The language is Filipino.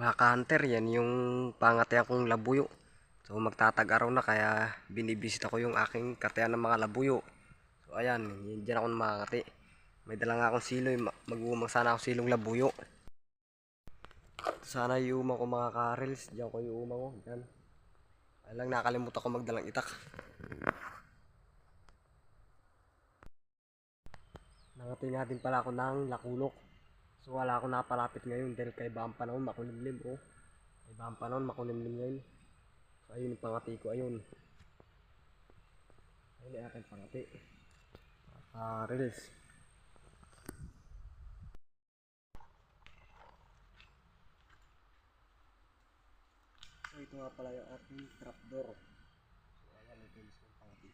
Mga ka-hunter, yan yung pangatiyan kong labuyo. So magtatag-araw na kaya binibisita ko yung aking katiyan ng mga labuyo. So ayan, dyan ako makakati. May dala nga akong siloy, mag-uumang sana ako silong labuyo. Sana iumang ko mga ka-reels, dyan ko iumang ko. Dyan. Ay lang nakalimutan ko magdalang itak. Nangati nga din pala ako ng lakulok. So wala akong napalapit ngayon dahil kay ibang panahon makulimlim oh. Kay ibang panahon makulimlim ngayon. So ayun yung pangati ko ayun. Ayun yung aking pangati. Reels. So ito nga pala yung ating trapdoor. So ayan ito yung pangati.